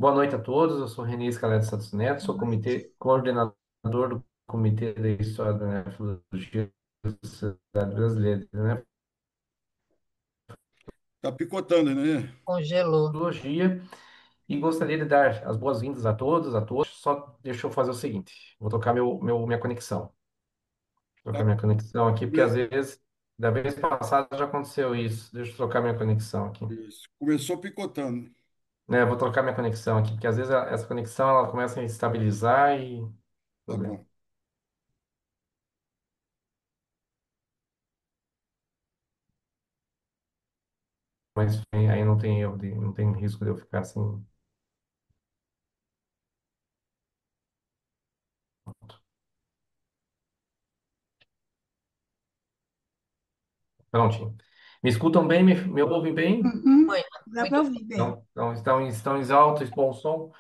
Boa noite a todos. Eu sou René Scalete Santos Neto, Boa sou noite. coordenador do Comitê da História da Nefrologia da Sociedade Brasileira de Tá picotando, né? Congelou. Nefrologia e gostaria de dar as boas-vindas a todos, a todos. Só deixa eu fazer o seguinte: vou tocar minha conexão. Vou trocar Tá, minha conexão aqui, porque às come- vezes, da vez passada já aconteceu isso. Deixa eu trocar minha conexão aqui. Isso. Começou picotando. Vou trocar minha conexão aqui, porque às vezes essa conexão ela começa a estabilizar e Tá problema. bom. Mas aí não tem erro, não tem risco de eu ficar assim. Prontinho. Me escutam bem? Me ouvem bem? Uhum. Oi, Dá para muito ouvir bem. Estão em alto, bom som?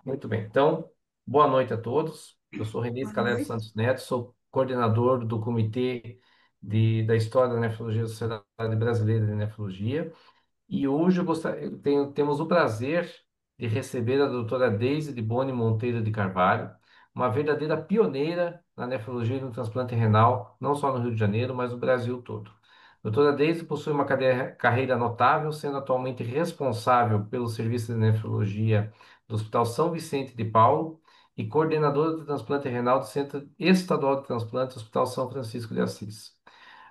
Muito bem. Então, boa noite a todos. Eu sou René Boa Scalera noite. Santos Neto, sou coordenador do Comitê da História da Nefrologia da Sociedade Brasileira de Nefrologia. E hoje temos o prazer de receber a doutora Deise de Boni Monteiro de Carvalho, uma verdadeira pioneira na nefrologia e no transplante renal, não só no Rio de Janeiro, mas no Brasil todo. A doutora Deise possui uma carreira notável, sendo atualmente responsável pelo serviço de nefrologia do Hospital São Vicente de Paulo e coordenadora de transplante renal do Centro Estadual de Transplante, Hospital São Francisco de Assis.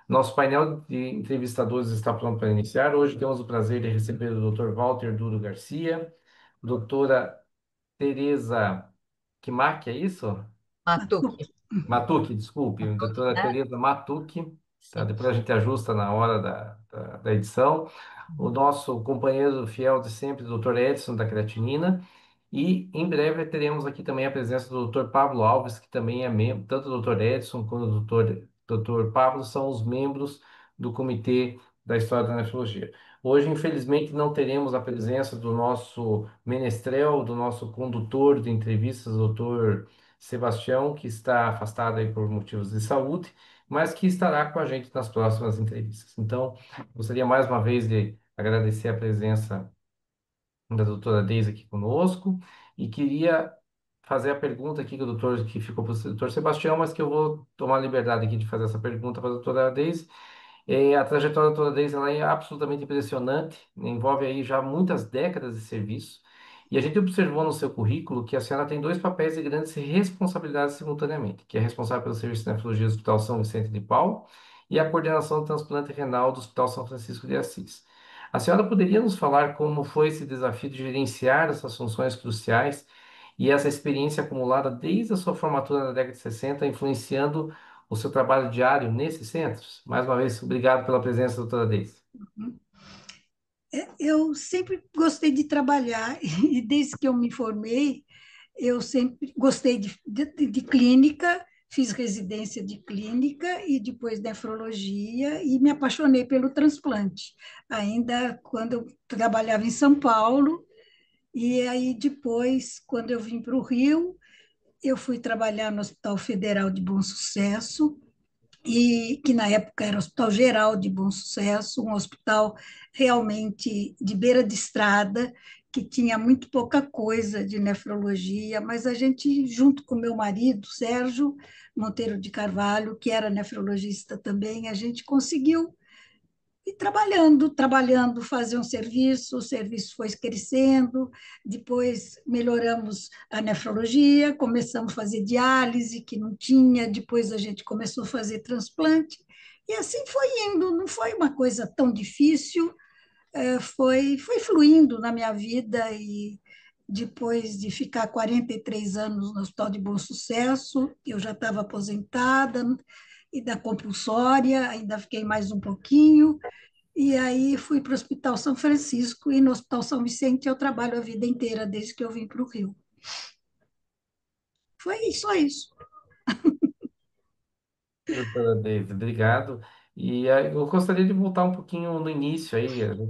Nosso painel de entrevistadores está pronto para iniciar. Hoje temos o prazer de receber o Dr. Walter Duro Garcia, doutora Tereza Kimak, é isso? Matuque, Matuque, desculpe, doutora né? Tereza Matuque, tá? Sim. Depois a gente ajusta na hora da edição. O nosso companheiro fiel de sempre, doutor Edson da Creatinina. E em breve teremos aqui também a presença do doutor Pablo Alves, que também é membro, tanto o doutor Edson quanto o doutor Pablo são os membros do Comitê da História da Nefrologia. Hoje, infelizmente, não teremos a presença do nosso menestrel, do nosso condutor de entrevistas, doutor Sebastião, que está afastado aí por motivos de saúde, mas que estará com a gente nas próximas entrevistas. Então, gostaria mais uma vez de agradecer a presença da doutora Deise aqui conosco e queria fazer a pergunta aqui que o doutor que ficou para o doutor Sebastião, mas que eu vou tomar a liberdade aqui de fazer essa pergunta para a doutora Deise. A trajetória da doutora Deise ela é absolutamente impressionante, envolve aí já muitas décadas de serviço. E a gente observou no seu currículo que a senhora tem dois papéis de grandes responsabilidades simultaneamente, que é responsável pelo serviço de nefrologia do Hospital São Vicente de Paulo e a coordenação do transplante renal do Hospital São Francisco de Assis. A senhora poderia nos falar como foi esse desafio de gerenciar essas funções cruciais e essa experiência acumulada desde a sua formatura na década de 60, influenciando o seu trabalho diário nesses centros? Mais uma vez, obrigado pela presença, doutora Deise. Eu sempre gostei de trabalhar e desde que eu me formei, eu sempre gostei de clínica, fiz residência de clínica e depois nefrologia e me apaixonei pelo transplante. Ainda quando eu trabalhava em São Paulo, e aí depois, quando eu vim para o Rio, eu fui trabalhar no Hospital Federal de Bom Sucesso, e que na época era o Hospital Geral de Bom Sucesso, um hospital realmente de beira de estrada, que tinha muito pouca coisa de nefrologia, mas a gente, junto com meu marido, Sérgio Monteiro de Carvalho, que era nefrologista também, a gente conseguiu e trabalhando, fazer um serviço, o serviço foi crescendo, depois melhoramos a nefrologia, começamos a fazer diálise, que não tinha, depois a gente começou a fazer transplante, e assim foi indo, não foi uma coisa tão difícil, foi fluindo na minha vida, e depois de ficar 43 anos no Hospital de Bom Sucesso, eu já estava aposentada, e da compulsória, ainda fiquei mais um pouquinho, e aí fui para o Hospital São Francisco e no Hospital São Vicente eu trabalho a vida inteira desde que eu vim para o Rio. Foi só isso. Doutora David, obrigado. Eu gostaria de voltar um pouquinho no início aí,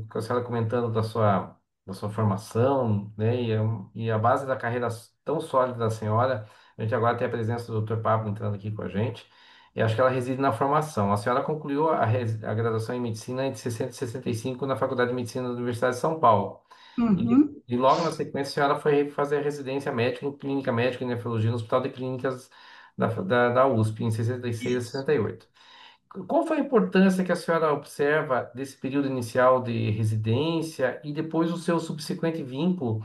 com a senhora comentando da sua formação, né, e a base da carreira tão sólida da senhora. A gente agora tem a presença do Dr. Pablo entrando aqui com a gente. E acho que ela reside na formação. A senhora concluiu a graduação em medicina entre 60 e 65 na Faculdade de Medicina da Universidade de São Paulo. Uhum. E logo na sequência a senhora foi fazer residência médica em clínica médica e nefrologia no Hospital de Clínicas da USP em 66 a Isso. 68. Qual foi a importância que a senhora observa desse período inicial de residência e depois o seu subsequente vínculo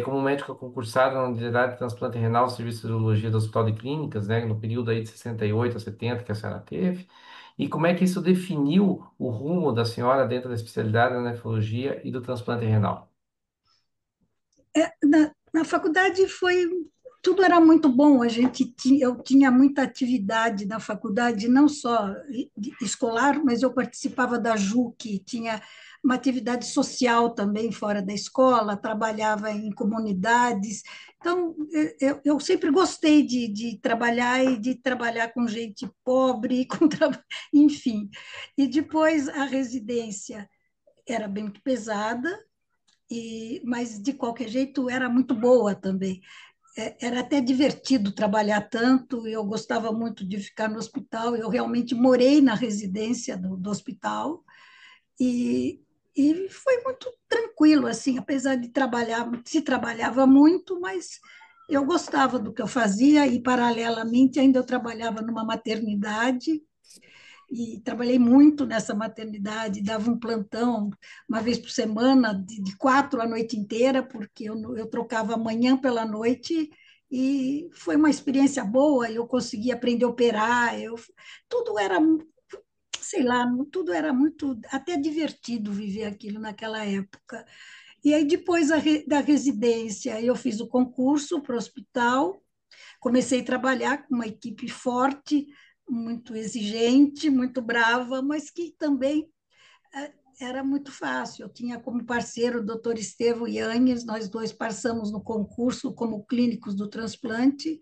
como médica concursada na unidade de transplante renal do Serviço de Urologia do Hospital de Clínicas, né, no período aí de 68 a 70 que a senhora teve? E como é que isso definiu o rumo da senhora dentro da especialidade da nefrologia e do transplante renal? Na faculdade foi tudo era muito bom. Eu tinha muita atividade na faculdade, não só escolar, mas eu participava da JUC, tinha uma atividade social também fora da escola, trabalhava em comunidades. Então, eu sempre gostei de trabalhar e de trabalhar com gente pobre, enfim. E depois a residência era bem pesada, mas de qualquer jeito era muito boa também. Era até divertido trabalhar tanto, eu gostava muito de ficar no hospital, eu realmente morei na residência do hospital e, e foi muito tranquilo, assim, apesar de trabalhar, se trabalhava muito, mas eu gostava do que eu fazia e, paralelamente, ainda eu trabalhava numa maternidade e trabalhei muito nessa maternidade, dava um plantão uma vez por semana, de 4 a noite inteira, porque eu trocava a manhã pela noite, e foi uma experiência boa, eu consegui aprender a operar, tudo era, sei lá, tudo era muito, até divertido viver aquilo naquela época. E aí, depois da residência, eu fiz o concurso para o hospital, comecei a trabalhar com uma equipe forte, muito exigente, muito brava, mas que também era muito fácil. Eu tinha como parceiro o doutor Estevão Yanhes, nós dois passamos no concurso como clínicos do transplante,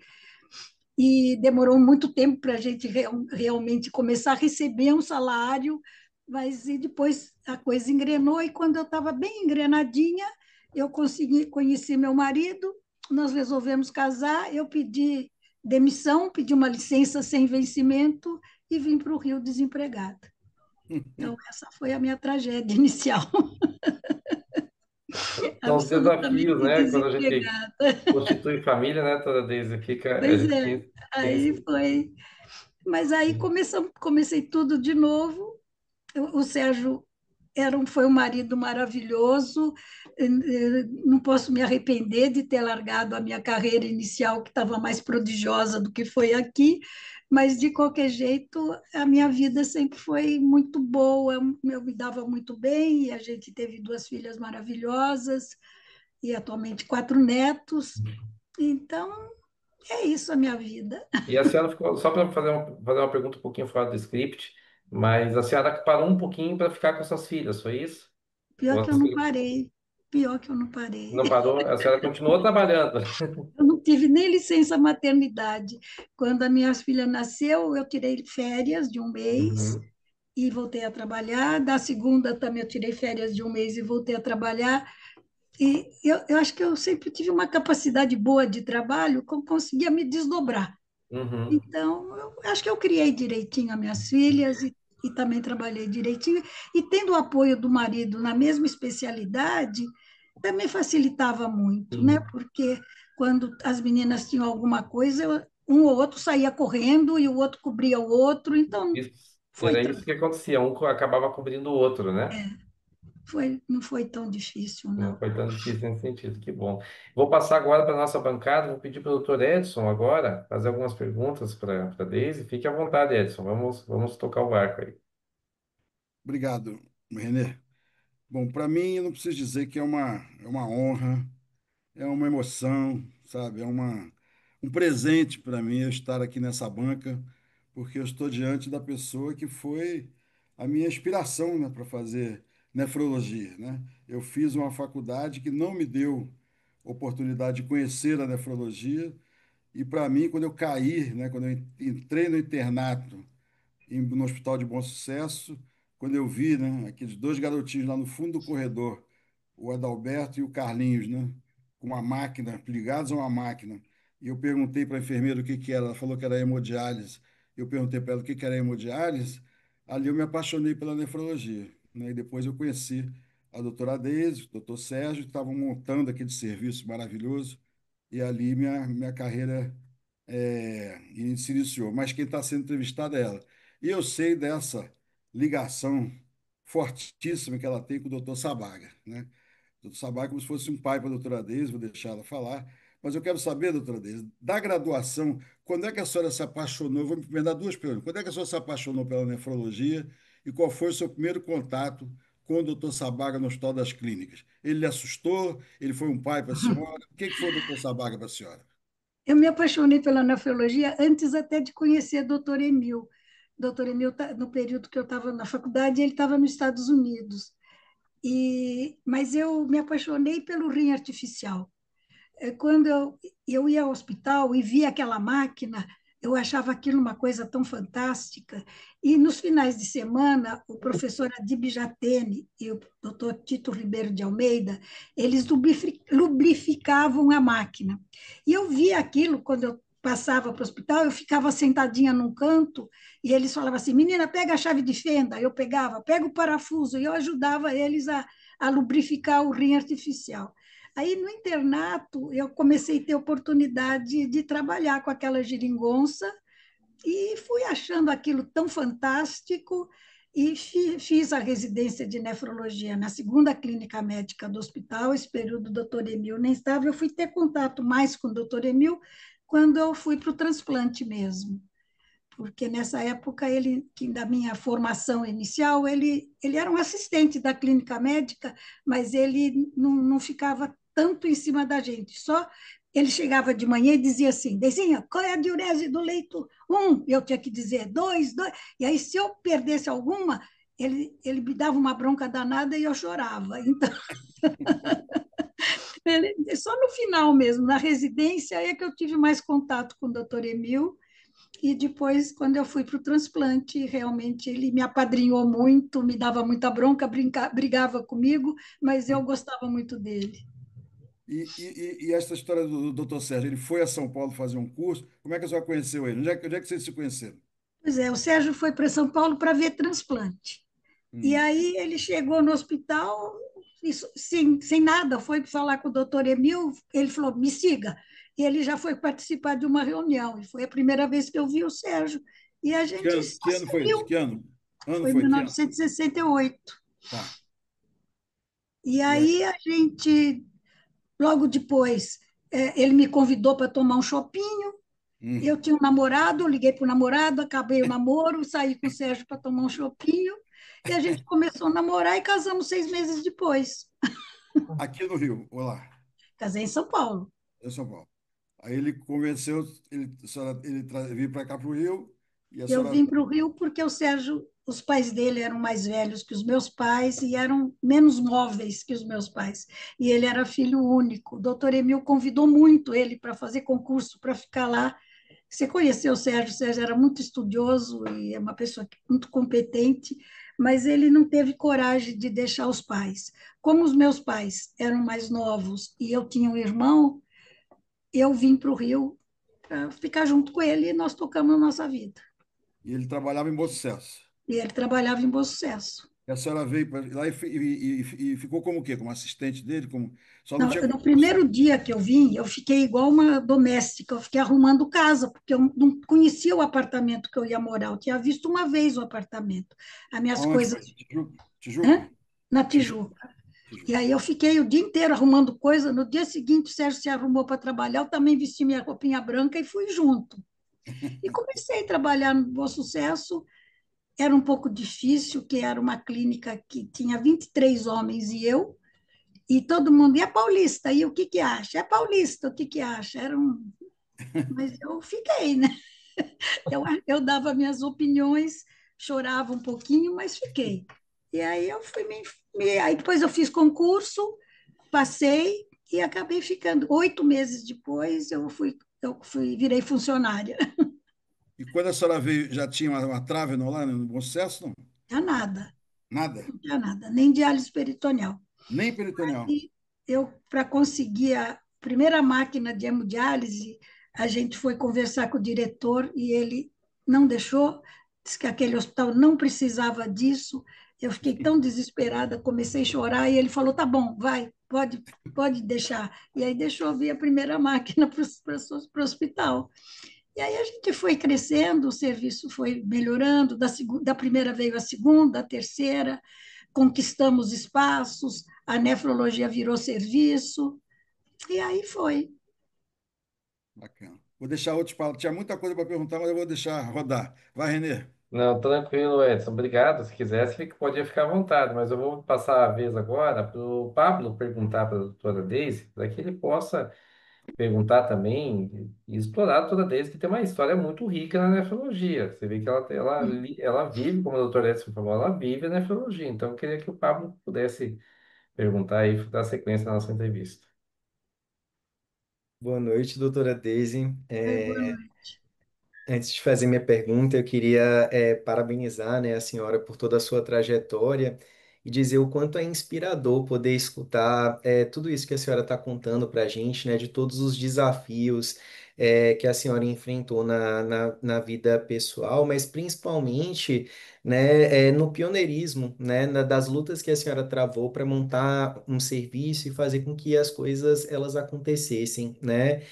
e demorou muito tempo para a gente realmente começar a receber um salário, mas e depois a coisa engrenou, e quando eu estava bem engrenadinha, eu consegui conhecer meu marido, nós resolvemos casar, eu pedi demissão, pedi uma licença sem vencimento e vim para o Rio desempregada. Então, essa foi a minha tragédia inicial, São os desafios, absolutamente né? Quando a gente desempregada. constitui família, né, toda vez fica, a Pois gente é, tem aí esse... foi. Mas aí comecei tudo de novo. O Sérgio foi um marido maravilhoso, não posso me arrepender de ter largado a minha carreira inicial, que estava mais prodigiosa do que foi aqui, mas de qualquer jeito, a minha vida sempre foi muito boa, eu me dava muito bem, e a gente teve duas filhas maravilhosas, e atualmente quatro netos, então é isso a minha vida. E a senhora ficou, só para fazer uma pergunta um pouquinho fora do script, mas a senhora parou um pouquinho para ficar com suas filhas, foi isso? Pior Ou a que eu não senhora parei, pior que eu não parei. não parou? A senhora continuou trabalhando? Eu não tive nem licença maternidade. Quando a minha filha nasceu, eu tirei férias de um mês Uhum. e voltei a trabalhar. Da segunda também eu tirei férias de um mês e voltei a trabalhar. E eu acho que eu sempre tive uma capacidade boa de trabalho, que eu conseguia me desdobrar. Uhum. Então, eu acho que eu criei direitinho as minhas filhas e também trabalhei direitinho. E tendo o apoio do marido na mesma especialidade, também facilitava muito, né? Sim. Porque quando as meninas tinham alguma coisa, um ou outro saía correndo e o outro cobria o outro, então Isso, foi, era isso que acontecia, um acabava cobrindo o outro, né? não foi tão difícil, Não não. foi tão difícil nesse sentido, que bom. Vou passar agora para a nossa bancada, vou pedir para o doutor Edson agora fazer algumas perguntas para a Deise. Fique à vontade, Edson, vamos tocar o barco aí. Obrigado, Renê. Bom, para mim, eu não preciso dizer que é uma honra, é uma emoção, sabe? Um presente para mim eu estar aqui nessa banca, porque eu estou diante da pessoa que foi a minha inspiração, né, para fazer nefrologia, né? Eu fiz uma faculdade que não me deu oportunidade de conhecer a nefrologia, e para mim, quando eu caí, né, quando eu entrei no internato, no Hospital de Bom Sucesso, quando eu vi, né, aqueles dois garotinhos lá no fundo do corredor, o Adalberto e o Carlinhos, né, com uma máquina, ligados a uma máquina. E eu perguntei para a enfermeira o que que era, ela falou que era hemodiálise. Eu perguntei para ela o que que era hemodiálise, ali eu me apaixonei pela nefrologia, né, e depois eu conheci a doutora Deise, o doutor Sérgio, que estavam montando aquele serviço maravilhoso, e ali minha carreira se iniciou. Mas quem está sendo entrevistada é ela. E eu sei dessa ligação fortíssima que ela tem com o doutor Sabaga, né? O doutor Sabaga é como se fosse um pai para a doutora Deise, vou deixar ela falar. Mas eu quero saber, doutora Deise, da graduação, quando é que a senhora se apaixonou? Eu vou me dar duas perguntas. Quando é que a senhora se apaixonou pela nefrologia e qual foi o seu primeiro contato com o doutor Sabaga no Hospital das Clínicas? Ele lhe assustou? Ele foi um pai para a senhora? O que foi o doutor Sabaga para a senhora? Eu me apaixonei pela nefrologia antes até de conhecer o doutor Emil. Doutor Emil, no período que eu estava na faculdade, ele estava nos Estados Unidos. Mas eu me apaixonei pelo rim artificial. Quando eu ia ao hospital e via aquela máquina, eu achava aquilo uma coisa tão fantástica. E nos finais de semana, o professor Adib Jatene e o doutor Tito Ribeiro de Almeida, eles lubrificavam a máquina. E eu via aquilo quando eu passava para o hospital, eu ficava sentadinha num canto e eles falavam assim: menina, pega a chave de fenda. Eu pegava, pega o parafuso, e eu ajudava eles a lubrificar o rim artificial. Aí, no internato, eu comecei a ter oportunidade de trabalhar com aquela geringonça e fui achando aquilo tão fantástico e fiz a residência de nefrologia na segunda clínica médica do hospital. Esse período o doutor Emil nem estava, eu fui ter contato mais com o doutor Emil quando eu fui para o transplante mesmo, porque nessa época ele, que da minha formação inicial, ele era um assistente da clínica médica, mas ele não ficava tanto em cima da gente, só ele chegava de manhã e dizia assim: Dezinha, qual é a diurese do leito 1? Eu tinha que dizer 2, 2. E aí, se eu perdesse alguma, ele me dava uma bronca danada e eu chorava. Então, só no final mesmo, na residência, é que eu tive mais contato com o doutor Emil, e depois, quando eu fui para o transplante, realmente ele me apadrinhou muito, me dava muita bronca, brigava comigo, mas eu gostava muito dele. E essa história do doutor Sérgio, ele foi a São Paulo fazer um curso. Como é que a senhora conheceu ele? Onde é que vocês se conheceram? Pois é, o Sérgio foi para São Paulo para ver transplante. E Hum. aí ele chegou no hospital, isso, sem nada, foi falar com o doutor Emil, ele falou: me siga. E ele já foi participar de uma reunião, e foi a primeira vez que eu vi o Sérgio. E a gente só Que ano se foi isso? viu, Que ano? Ano foi em foi? Que ano? 1968. Tá. E E aí? aí a gente, logo depois, ele me convidou para tomar um chopinho. Eu Hum. tinha um namorado, eu liguei para o namorado, acabei o namoro, saí com o Sérgio para tomar um chopinho, e a gente começou a namorar e casamos 6 meses depois. Aqui no Rio, olá, Casei em São Paulo. em São Paulo. Aí ele convenceu, vir para cá para o Rio, e a Eu senhora. vim para o Rio porque o Sérgio, os pais dele eram mais velhos que os meus pais e eram menos móveis que os meus pais. E ele era filho único. O doutor Emil convidou muito ele para fazer concurso, para ficar lá. Você conheceu o Sérgio era muito estudioso e é uma pessoa muito competente, mas ele não teve coragem de deixar os pais. Como os meus pais eram mais novos e eu tinha um irmão, eu vim para o Rio para ficar junto com ele e nós tocamos a nossa vida. E ele trabalhava em Bom Sucesso. E ele trabalhava em Bom Sucesso. E a senhora veio lá e ficou como o quê? Como assistente dele? Só não No, tinha no concurso. primeiro dia que eu vim, eu fiquei igual uma doméstica, eu fiquei arrumando casa, porque eu não conhecia o apartamento que eu ia morar, eu tinha visto uma vez o apartamento. As minhas Aonde coisas, foi? Tijuca? Tijuca? hã? Na Tijuca. Tijuca. E Tijuca. aí eu fiquei o dia inteiro arrumando coisa. No dia seguinte, o Sérgio se arrumou para trabalhar, eu também vesti minha roupinha branca e fui junto. E comecei a trabalhar no Bom Sucesso. Era um pouco difícil, que era uma clínica que tinha 23 homens e todo mundo, e a paulista, e o que que acha? É paulista, o que que acha? Mas eu fiquei, né? Eu dava minhas opiniões, chorava um pouquinho, mas fiquei. E aí eu fui aí depois eu fiz concurso, passei e acabei ficando. 8 meses depois virei funcionária. E quando a senhora veio, já tinha uma trave lá no Bom Sucesso? Não? Não tinha nada, Nada. não tinha nada, nem diálise peritoneal. Nem peritoneal. E para conseguir a primeira máquina de hemodiálise, a gente foi conversar com o diretor e ele não deixou, disse que aquele hospital não precisava disso. Eu fiquei tão desesperada, comecei a chorar e ele falou: tá bom, vai, pode deixar. E aí deixou eu vir a primeira máquina para o hospital. E aí a gente foi crescendo, o serviço foi melhorando, da primeira veio a segunda, a terceira, conquistamos espaços, a nefrologia virou serviço, e aí foi. Bacana. Vou deixar outros para. Tinha muita coisa para perguntar, mas eu vou deixar rodar. Vai, Renê. Não, tranquilo, Edson. Obrigado. Se quisesse, podia ficar à vontade, mas eu vou passar a vez agora para o Pablo perguntar para a doutora Deise, para que ele possa perguntar também e explorar a doutora Deise, que tem uma história muito rica na nefrologia. Você vê que ela vive, como a doutora Edson falou, ela vive a nefrologia. Então, eu queria que o Pablo pudesse perguntar e dar sequência na nossa entrevista. Boa noite, doutora Daisy. Ai, boa noite. Antes de fazer minha pergunta, eu queria parabenizar, né, a senhora por toda a sua trajetória e dizer o quanto é inspirador poder escutar tudo isso que a senhora está contando para a gente, né, de todos os desafios que a senhora enfrentou na vida pessoal, mas principalmente, né, no pioneirismo, né, das lutas que a senhora travou para montar um serviço e fazer com que as coisas elas acontecessem, né,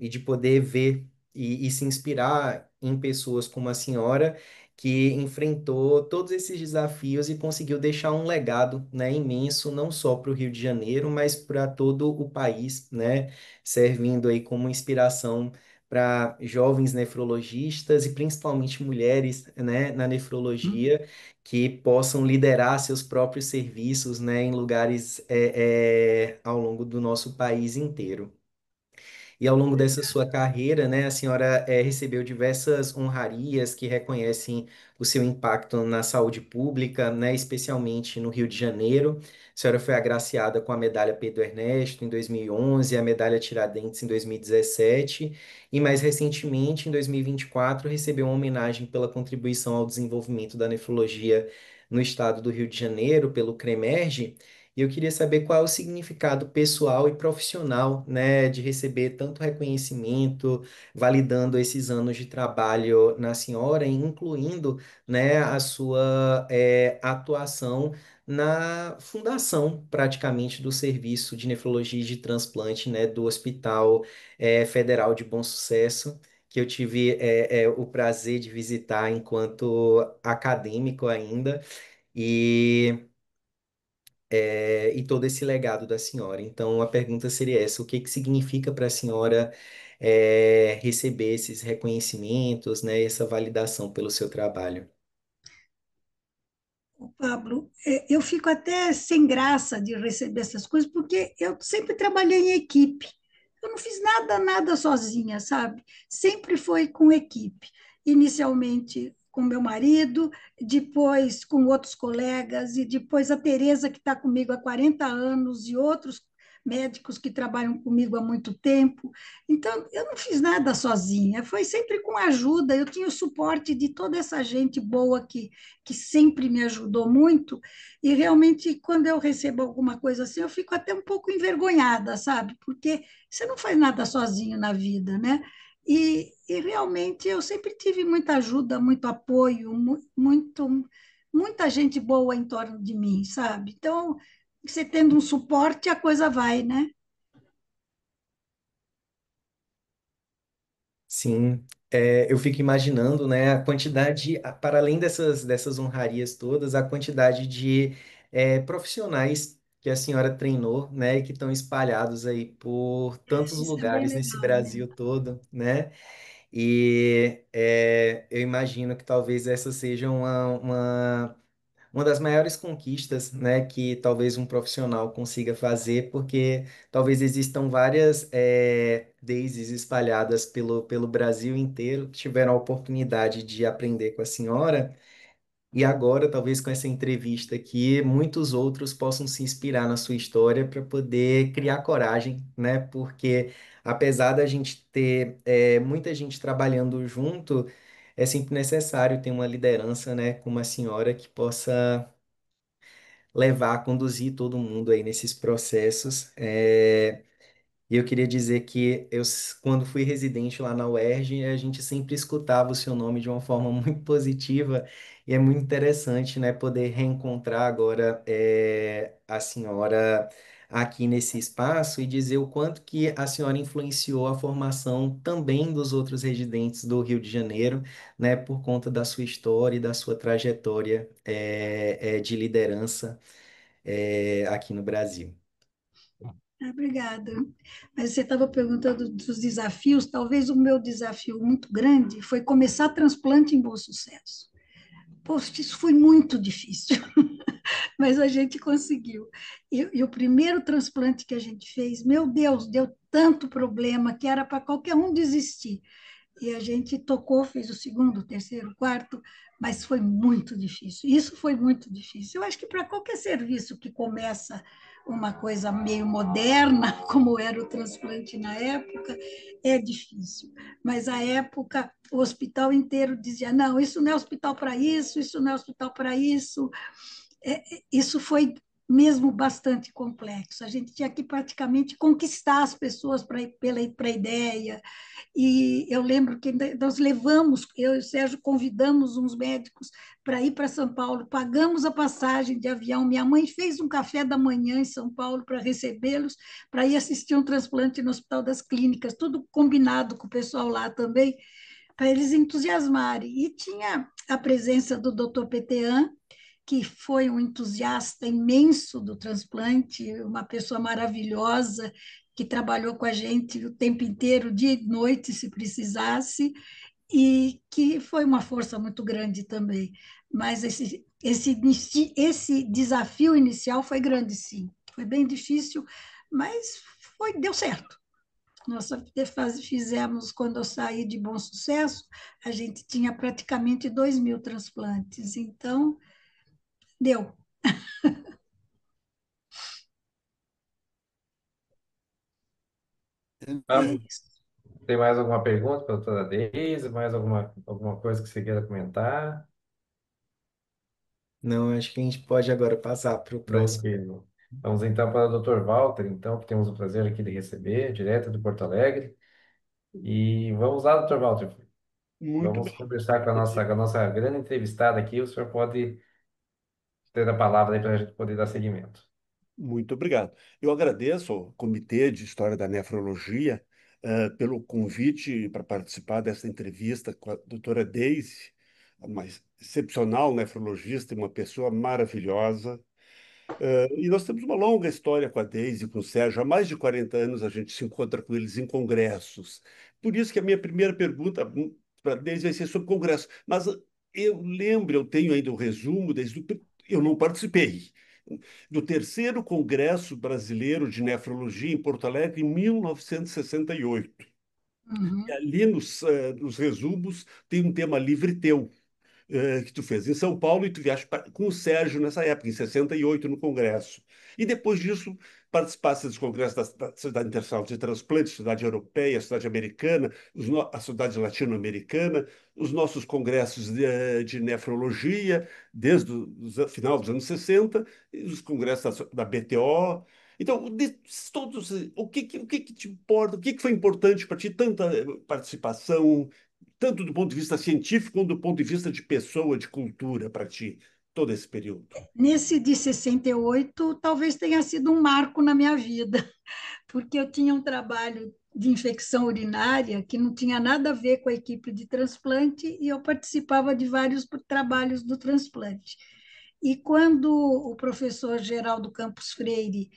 e de poder ver e se inspirar em pessoas como a senhora, que enfrentou todos esses desafios e conseguiu deixar um legado, né, imenso, não só para o Rio de Janeiro, mas para todo o país, né, servindo aí como inspiração para jovens nefrologistas e principalmente mulheres, né, na nefrologia, que possam liderar seus próprios serviços, né, em lugares ao longo do nosso país inteiro. E ao longo dessa sua carreira, né, a senhora recebeu diversas honrarias que reconhecem o seu impacto na saúde pública, né, especialmente no Rio de Janeiro. A senhora foi agraciada com a medalha Pedro Ernesto em 2011, a medalha Tiradentes em 2017 e mais recentemente, em 2024, recebeu uma homenagem pela contribuição ao desenvolvimento da nefrologia no estado do Rio de Janeiro pelo CREMERGE. E eu queria saber qual é o significado pessoal e profissional, né, de receber tanto reconhecimento, validando esses anos de trabalho na senhora, incluindo, né, a sua atuação na fundação, praticamente, do serviço de nefrologia e de transplante, né, do Hospital Federal de Bom Sucesso, que eu tive o prazer de visitar enquanto acadêmico ainda. E e todo esse legado da senhora. Então, a pergunta seria essa: o que que significa para a senhora receber esses reconhecimentos, né, essa validação pelo seu trabalho? Pablo, eu fico até sem graça de receber essas coisas, porque eu sempre trabalhei em equipe. Eu não fiz nada sozinha, sabe? Sempre foi com equipe. Inicialmente com meu marido, depois com outros colegas, e depois a Tereza, que está comigo há 40 anos, e outros médicos que trabalham comigo há muito tempo. Então, eu não fiz nada sozinha, foi sempre com ajuda. Eu tinha o suporte de toda essa gente boa que sempre me ajudou muito, e realmente, quando eu recebo alguma coisa assim, eu fico até um pouco envergonhada, sabe? Porque você não faz nada sozinho na vida, né? E realmente eu sempre tive muita ajuda, muito apoio, muita gente boa em torno de mim, sabe? Então, você tendo um suporte, a coisa vai, né? Sim, eu fico imaginando, né, a quantidade, para além dessas honrarias todas, a quantidade de profissionais que a senhora treinou, né, e que estão espalhados aí por tantos Isso é bem lugares nesse legal Brasil mesmo. todo, né? E eu imagino que talvez essa seja uma das maiores conquistas, né, que talvez um profissional consiga fazer, porque talvez existam várias Daisies espalhadas pelo Brasil inteiro que tiveram a oportunidade de aprender com a senhora. E agora, talvez com essa entrevista aqui, muitos outros possam se inspirar na sua história para poder criar coragem, né? Porque apesar da gente ter muita gente trabalhando junto, é sempre necessário ter uma liderança, né, como a senhora, que possa levar, conduzir todo mundo aí nesses processos. E eu queria dizer que quando fui residente lá na UERJ, a gente sempre escutava o seu nome de uma forma muito positiva e é muito interessante, né, poder reencontrar agora a senhora aqui nesse espaço e dizer o quanto que a senhora influenciou a formação também dos outros residentes do Rio de Janeiro, né, por conta da sua história e da sua trajetória de liderança aqui no Brasil. Obrigada. Mas você estava perguntando dos desafios, talvez o meu desafio muito grande foi começar transplante em Bom Sucesso. Poxa, isso foi muito difícil, mas a gente conseguiu. E o primeiro transplante que a gente fez, meu Deus, deu tanto problema que era para qualquer um desistir. E a gente tocou, fez o segundo, o terceiro, o quarto, mas foi muito difícil. Isso foi muito difícil. Eu acho que para qualquer serviço que começa uma coisa meio moderna, como era o transplante na época, é difícil. Mas a época, o hospital inteiro dizia: não, isso não é hospital para isso, isso não é hospital para isso. Isso foi mesmo bastante complexo. A gente tinha que praticamente conquistar as pessoas para a ideia, e eu lembro que nós levamos, eu e o Sérgio convidamos uns médicos para ir para São Paulo, pagamos a passagem de avião. Minha mãe fez um café da manhã em São Paulo para recebê-los, para ir assistir um transplante no Hospital das Clínicas, tudo combinado com o pessoal lá também, para eles entusiasmarem. E tinha a presença do Dr. Petean, que foi um entusiasta imenso do transplante, uma pessoa maravilhosa, que trabalhou com a gente o tempo inteiro, dia e noite, se precisasse, e que foi uma força muito grande também. Mas esse desafio inicial foi grande, sim. Foi bem difícil, mas deu certo. Nós fizemos, quando eu saí de Bom Sucesso, a gente tinha praticamente 2.000 transplantes, então deu. É Vamos. isso. Tem mais alguma pergunta para a doutora Deise? Mais alguma coisa que você queira comentar? Não, acho que a gente pode agora passar para o próximo. Tranquilo. Vamos então para o doutor Walter, então, que temos o prazer aqui de receber, direto de Porto Alegre. E vamos lá, doutor Walter. Muito Vamos bem. conversar com a nossa grande entrevistada aqui. O senhor pode ter a palavra aí para a gente poder dar seguimento. Muito obrigado. Eu agradeço ao Comitê de História da Nefrologia pelo convite para participar dessa entrevista com a doutora Deise, uma excepcional nefrologista e uma pessoa maravilhosa. E nós temos uma longa história com a Deise e com o Sérgio. Há mais de 40 anos a gente se encontra com eles em congressos. Por isso que a minha primeira pergunta para a Deise vai ser sobre congresso. Mas eu tenho ainda o resumo, eu não participei, do terceiro Congresso Brasileiro de Nefrologia em Porto Alegre, em 1968. E Uhum, ali nos resumos tem um tema livre teu que tu fez em São Paulo e tu viajaste com o Sérgio nessa época, em 68, no Congresso. E depois disso, participaste dos congressos da Sociedade Internacional de Transplante, Sociedade Europeia, Sociedade Americana, a Sociedade Latino-Americana, os nossos congressos de nefrologia, desde o final dos anos 60, e os congressos da BTO. Então, todos, o que te importa, o que foi importante para ti, tanta participação, tanto do ponto de vista científico quanto do ponto de vista de pessoa, de cultura para ti, todo esse período? Nesse de 68, talvez tenha sido um marco na minha vida, porque eu tinha um trabalho de infecção urinária que não tinha nada a ver com a equipe de transplante e eu participava de vários trabalhos do transplante. E quando o professor Geraldo Campos Freire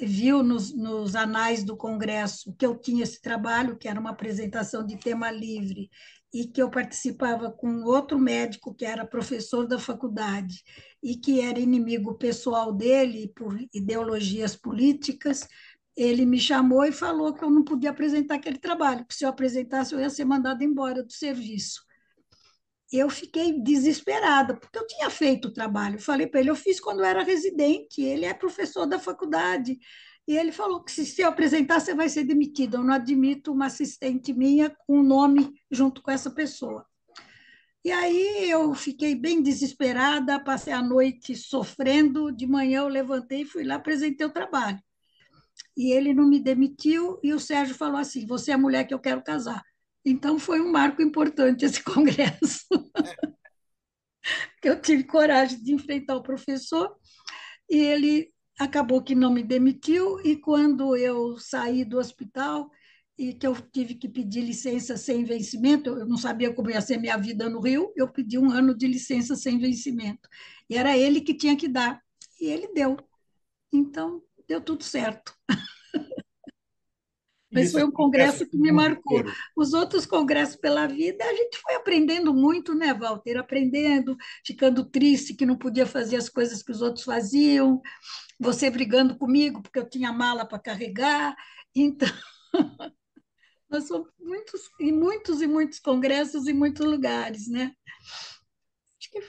viu nos anais do Congresso que eu tinha esse trabalho, que era uma apresentação de tema livre, e que eu participava com outro médico que era professor da faculdade e que era inimigo pessoal dele por ideologias políticas, ele me chamou e falou que eu não podia apresentar aquele trabalho, que se eu apresentasse eu ia ser mandada embora do serviço. Eu fiquei desesperada, porque eu tinha feito o trabalho. Falei para ele, eu fiz quando eu era residente, ele é professor da faculdade. E ele falou que se eu apresentar, você vai ser demitida. Eu não admito uma assistente minha com o nome junto com essa pessoa. E aí eu fiquei bem desesperada, passei a noite sofrendo, de manhã eu levantei e fui lá, apresentei o trabalho. e ele não me demitiu, e o Sérgio falou assim: você é a mulher que eu quero casar. Então foi um marco importante esse congresso, que eu tive coragem de enfrentar o professor, e ele acabou que não me demitiu, e quando eu saí do hospital e que eu tive que pedir licença sem vencimento, eu não sabia como ia ser minha vida no Rio, eu pedi um ano de licença sem vencimento. E era ele que tinha que dar, e ele deu. Então, deu tudo certo. E Mas foi esses um congressos congresso que no me mundo marcou. inteiro. Os outros congressos pela vida, a gente foi aprendendo muito, né, Walter? Aprendendo, ficando triste que não podia fazer as coisas que os outros faziam, você brigando comigo porque eu tinha mala para carregar. Então, nós fomos muitos e muitos congressos em muitos lugares, né? Acho que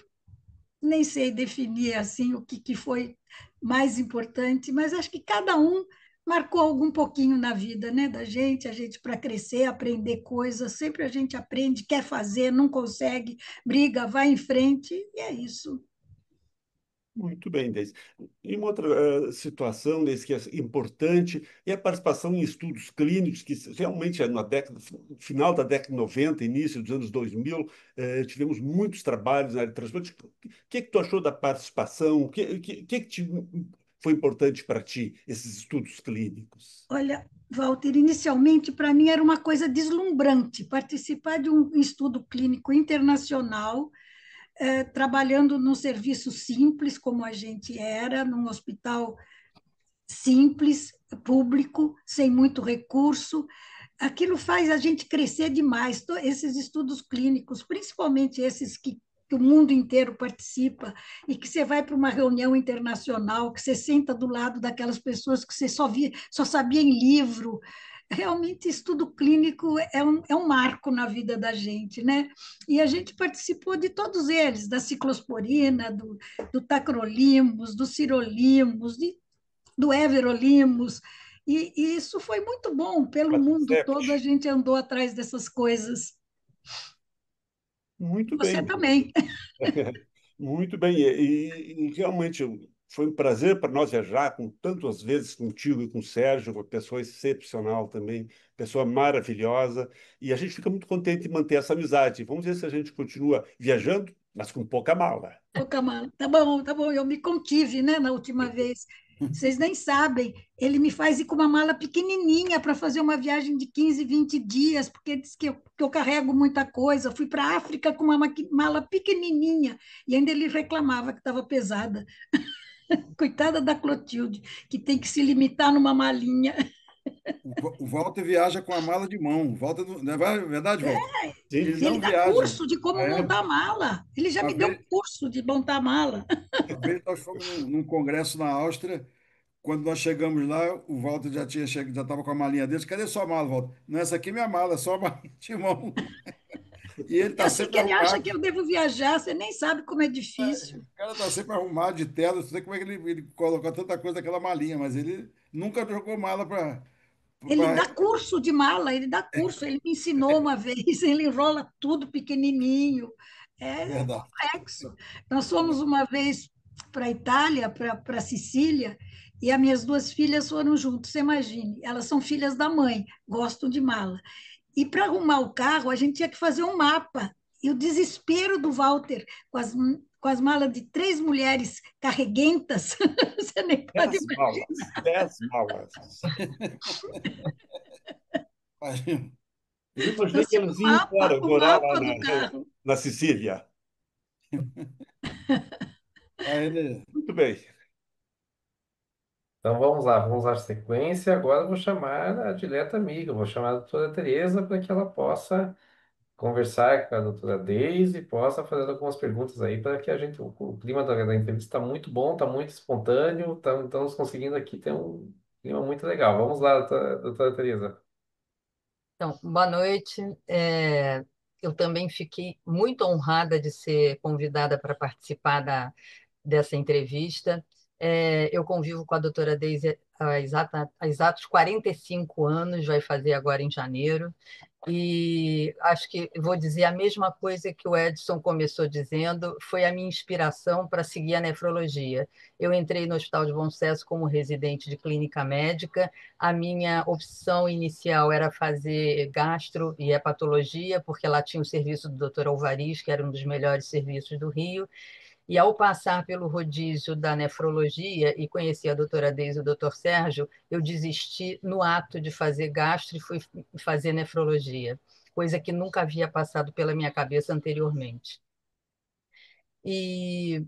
nem sei definir assim o que foi mais importante, mas acho que cada um marcou algum pouquinho na vida, né, da gente, a gente para crescer, aprender coisas, sempre a gente aprende, quer fazer, não consegue, briga, vai em frente, e é isso. Muito bem, Deise. E uma outra situação, Deise, que é importante é a participação em estudos clínicos, que realmente na década, final da década de 90, início dos anos 2000, tivemos muitos trabalhos na área de transplante. O que tu achou da participação? Foi importante para ti, esses estudos clínicos? Olha, Walter, inicialmente para mim era uma coisa deslumbrante participar de um estudo clínico internacional, trabalhando num serviço simples como a gente era, num hospital simples, público, sem muito recurso. Aquilo faz a gente crescer demais. Esses estudos clínicos, principalmente esses que o mundo inteiro participa, e que você vai para uma reunião internacional, que você senta do lado daquelas pessoas que você só sabia em livro. Realmente, estudo clínico é um marco na vida da gente, né? E a gente participou de todos eles, da ciclosporina, do tacrolimus, do sirolimus, do Everolimus, e isso foi muito bom. Pelo mundo todo a Cept. gente andou atrás dessas coisas. Muito Você bem. também. Muito bem, e realmente foi um prazer para nós viajar com tantas vezes contigo e com o Sérgio, uma pessoa excepcional também, pessoa maravilhosa, e a gente fica muito contente de manter essa amizade. Vamos ver se a gente continua viajando, mas com pouca mala. Ô, Camala, tá bom, eu me contive, né, na última vez. Vocês nem sabem, ele me faz ir com uma mala pequenininha para fazer uma viagem de 15, 20 dias, porque diz que eu carrego muita coisa. Fui para a África com uma mala pequenininha e ainda ele reclamava que estava pesada. Coitada da Clotilde, que tem que se limitar numa malinha. O Walter viaja com a mala de mão. Walter, não é verdade, Walter? Sim, Ele Ele não dá viaja. curso de como É, montar mala. Ele já uma me deu vez, curso de montar mala. uma vez nós fomos num congresso na Áustria. Quando nós chegamos lá, o Walter já tinha chegado, já estava com a malinha dele. Cadê sua mala, Walter? Não, essa aqui é minha mala, é só a malinha de mão. E ele É está assim sempre que ele acha arrumado. que eu devo viajar. Você nem sabe como é difícil. O cara está sempre arrumado de tela. Não sei como é que ele colocou tanta coisa naquela malinha, mas ele nunca jogou mala para. Ele dá curso de mala, ele dá curso. Ele me ensinou uma vez, ele enrola tudo pequenininho. É É verdade. complexo. Nós fomos uma vez para a Itália, para Sicília, e as minhas duas filhas foram juntos. Você imagine, elas são filhas da mãe, gostam de mala. E para arrumar o carro, a gente tinha que fazer um mapa. E o desespero do Walter com as malas de três mulheres carreguentas, você nem pode 10 malas, 10 malas. Eu imaginei Nós que tínhamos eles iam embora, o morar lá mapa do carro. na Sicília. Aí ele, Muito bem. Então vamos lá a sequência. Agora eu vou chamar a dileta amiga, eu vou chamar a doutora Tereza para que ela possa conversar com a doutora Deise e possa fazer algumas perguntas aí para que a gente, o clima da entrevista está muito bom, está muito espontâneo, estamos conseguindo aqui ter um clima muito legal. Vamos lá, doutora Tereza. Então, boa noite. Eu também fiquei muito honrada de ser convidada para participar dessa entrevista. Eu convivo com a doutora Deise há exatos 45 anos, vai fazer agora em janeiro. E acho que vou dizer a mesma coisa que o Edson começou dizendo, foi a minha inspiração para seguir a nefrologia. Eu entrei no Hospital de Bom Sucesso como residente de clínica médica. A minha opção inicial era fazer gastro e hepatologia, porque lá tinha o serviço do Dr. Alvariz, que era um dos melhores serviços do Rio. E ao passar pelo rodízio da nefrologia e conhecer a doutora Deise e o doutor Sérgio, eu desisti no ato de fazer gastro e fui fazer nefrologia, coisa que nunca havia passado pela minha cabeça anteriormente. E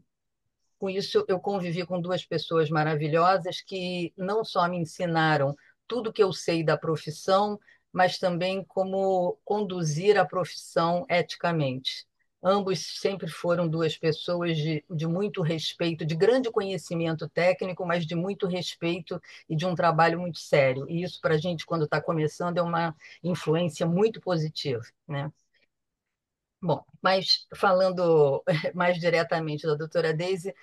com isso, eu convivi com duas pessoas maravilhosas que não só me ensinaram tudo que eu sei da profissão, mas também como conduzir a profissão eticamente. Ambos sempre foram duas pessoas de muito respeito, de grande conhecimento técnico, mas de muito respeito e de um trabalho muito sério. E isso, para a gente, quando está começando, é uma influência muito positiva, né? Bom, mas falando mais diretamente da doutora Deise,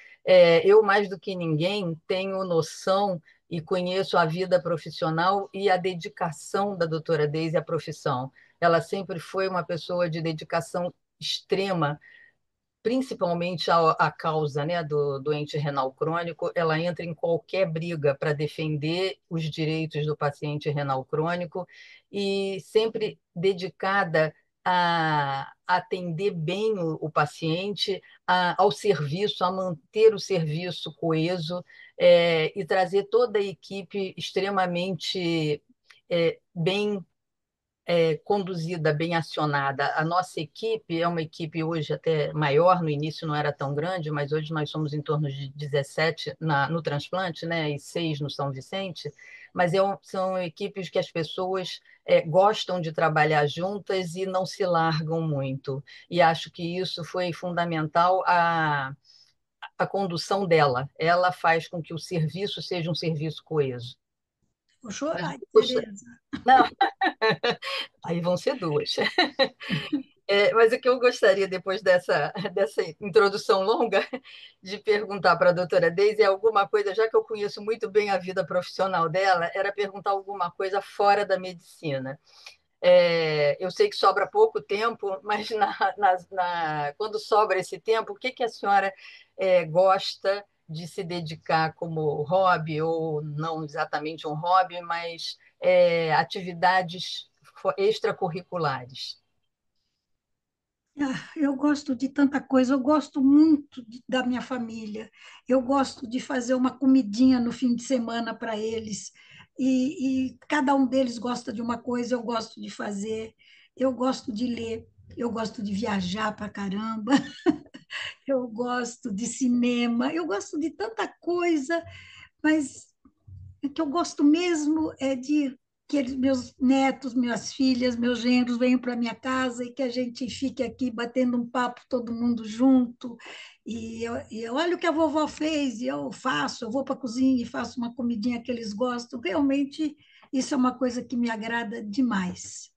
eu, mais do que ninguém, tenho noção e conheço a vida profissional e a dedicação da doutora Deise à profissão. Ela sempre foi uma pessoa de dedicação extrema, principalmente à causa, né, do doente renal crônico. Ela entra em qualquer briga para defender os direitos do paciente renal crônico e sempre dedicada a atender bem o paciente, ao serviço, a manter o serviço coeso, e trazer toda a equipe extremamente bem conduzida, bem acionada. A nossa equipe é uma equipe hoje até maior, no início não era tão grande, mas hoje nós somos em torno de 17 no transplante, né, e 6 no São Vicente, mas são equipes que as pessoas gostam de trabalhar juntas e não se largam muito. E acho que isso foi fundamental a condução dela. Ela faz com que o serviço seja um serviço coeso. Vou Mas, chorar, poxa, Tereza. não, aí vão ser duas. Mas o que eu gostaria, depois dessa introdução longa, de perguntar para a doutora Deise é alguma coisa, já que eu conheço muito bem a vida profissional dela, era perguntar alguma coisa fora da medicina. Eu sei que sobra pouco tempo, mas quando sobra esse tempo, o que, que a senhora gosta de se dedicar como hobby, ou não exatamente um hobby, mas atividades extracurriculares? Eu gosto de tanta coisa, eu gosto muito da minha família, eu gosto de fazer uma comidinha no fim de semana para eles, e cada um deles gosta de uma coisa, eu gosto de fazer, eu gosto de ler, eu gosto de viajar para caramba, eu gosto de cinema, eu gosto de tanta coisa, mas o que eu gosto mesmo é de que meus netos, minhas filhas, meus genros venham para minha casa e que a gente fique aqui batendo um papo todo mundo junto. E eu olha o que a vovó fez, e eu faço, eu vou para a cozinha e faço uma comidinha que eles gostam. Realmente, isso é uma coisa que me agrada demais.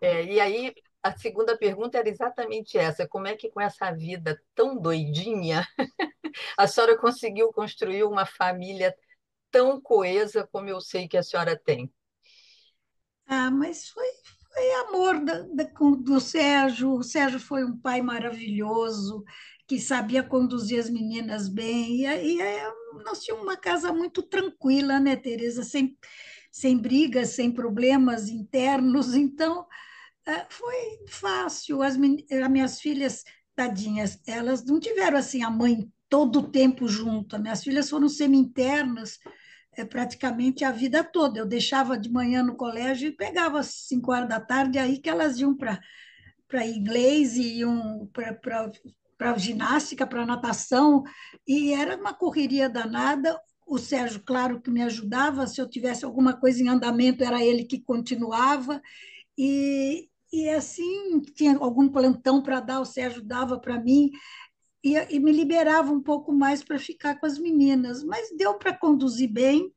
E aí, a segunda pergunta era exatamente essa: como é que com essa vida tão doidinha, a senhora conseguiu construir uma família tão coesa como eu sei que a senhora tem? Mas foi amor do Sérgio. O Sérgio foi um pai maravilhoso, que sabia conduzir as meninas bem. E aí nós tínhamos uma casa muito tranquila, né, Tereza? Sem brigas, sem problemas internos. Então, foi fácil. As minhas filhas, tadinhas, elas não tiveram assim a mãe todo o tempo junto. As minhas filhas foram semi-internas praticamente a vida toda. Eu deixava de manhã no colégio e pegava às 5 horas da tarde, aí que elas iam para inglês e iam para ginástica, para natação, e era uma correria danada. O Sérgio, claro, que me ajudava, se eu tivesse alguma coisa em andamento, era ele que continuava, e assim, tinha algum plantão para dar, o Sérgio dava para mim, e me liberava um pouco mais para ficar com as meninas, mas deu para conduzir bem.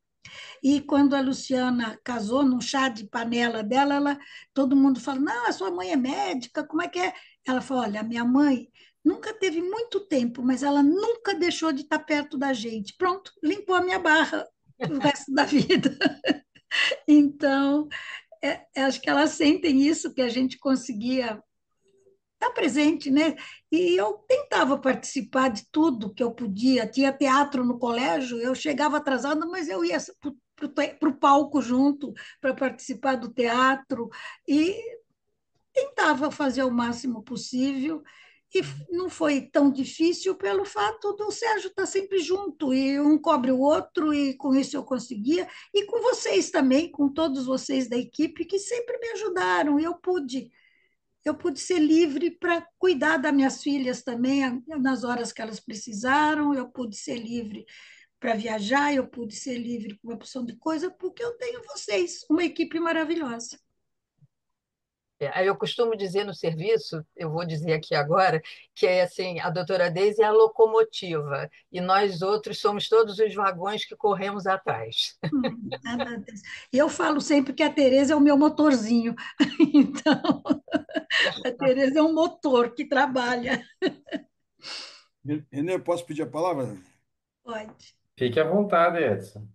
E quando a Luciana casou, num chá de panela dela, todo mundo fala: Não, a sua mãe é médica, como é que é? Ela falou: Olha, a minha mãe nunca teve muito tempo, mas ela nunca deixou de estar perto da gente. Pronto, limpou a minha barra o resto da vida. Então, acho que elas sentem isso, que a gente conseguia estar presente, né? E eu tentava participar de tudo que eu podia. Tinha teatro no colégio, eu chegava atrasada, mas eu ia para o palco junto para participar do teatro e tentava fazer o máximo possível. E não foi tão difícil pelo fato do Sérgio estar sempre junto, e um cobre o outro, e com isso eu conseguia. E com vocês também, com todos vocês da equipe, que sempre me ajudaram, e eu pude ser livre para cuidar das minhas filhas também, nas horas que elas precisaram, eu pude ser livre para viajar, eu pude ser livre para uma opção de coisa, porque eu tenho vocês, uma equipe maravilhosa. Aí eu costumo dizer no serviço, eu vou dizer aqui agora, que é assim, a doutora Deise é a locomotiva e nós outros somos todos os vagões que corremos atrás. Nada disso. E eu falo sempre que a Tereza é o meu motorzinho. Então, a Tereza é um motor que trabalha. Renê, eu posso pedir a palavra? Pode. Fique à vontade, Edson.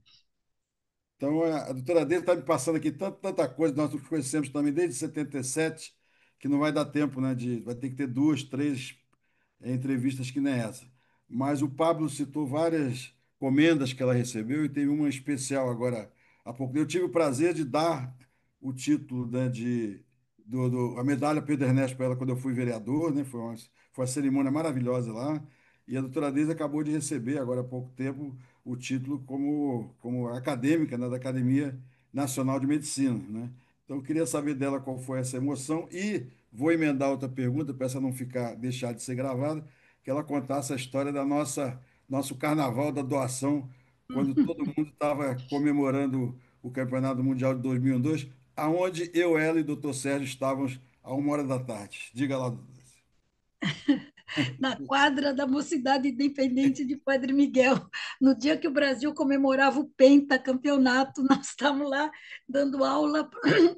Então, a doutora Deise está me passando aqui tanta coisa, nós nos conhecemos também desde 77, que não vai dar tempo, né? Vai ter que ter duas, três entrevistas que nem essa. Mas o Pablo citou várias comendas que ela recebeu e teve uma especial agora há pouco. Eu tive o prazer de dar o título, né, a medalha Pedro Ernesto para ela quando eu fui vereador, né? Foi uma cerimônia maravilhosa lá. E a doutora Deise acabou de receber, agora há pouco tempo, o título como acadêmica, né, da Academia Nacional de Medicina, né? Então, eu queria saber dela qual foi essa emoção e vou emendar outra pergunta para essa não deixar de ser gravada, que ela contasse a história da nosso carnaval da doação, quando todo mundo estava comemorando o Campeonato Mundial de 2002, aonde eu, ela e o doutor Sérgio estávamos a 1 hora da tarde. Diga lá, doutor. Na quadra da Mocidade Independente de Padre Miguel. No dia que o Brasil comemorava o pentacampeonato, nós estávamos lá dando aula